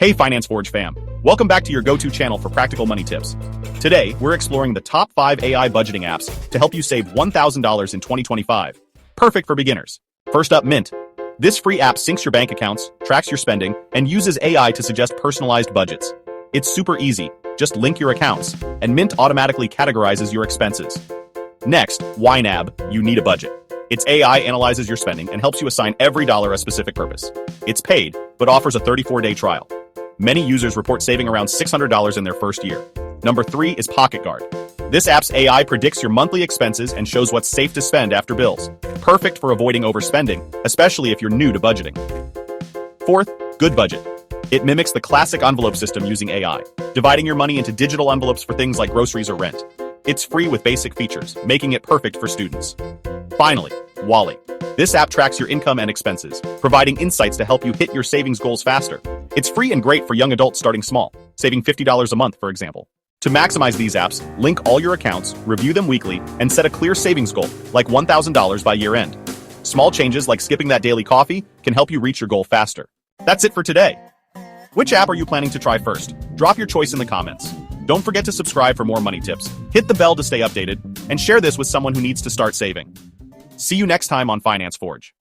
Hey Finance Forge fam, welcome back to your go-to channel for practical money tips. Today, we're exploring the top 5 AI budgeting apps to help you save $1,000 in 2025. Perfect for beginners. First up, Mint. This free app syncs your bank accounts, tracks your spending, and uses AI to suggest personalized budgets. It's super easy, just link your accounts, and Mint automatically categorizes your expenses. Next, YNAB, you need a budget. Its AI analyzes your spending and helps you assign every dollar a specific purpose. It's paid, but offers a 34-day trial. Many users report saving around $600 in their first year. Number 3 is Pocket Guard. This app's AI predicts your monthly expenses and shows what's safe to spend after bills. Perfect for avoiding overspending, especially if you're new to budgeting. Fourth, Good Budget. It mimics the classic envelope system using AI, dividing your money into digital envelopes for things like groceries or rent. It's free with basic features, making it perfect for students. Finally, Wally. This app tracks your income and expenses, providing insights to help you hit your savings goals faster. It's free and great for young adults starting small, saving $50 a month, for example. To maximize these apps, link all your accounts, review them weekly, and set a clear savings goal, like $1,000 by year end. Small changes like skipping that daily coffee can help you reach your goal faster. That's it for today. Which app are you planning to try first? Drop your choice in the comments. Don't forget to subscribe for more money tips, hit the bell to stay updated, and share this with someone who needs to start saving. See you next time on Finance Forge.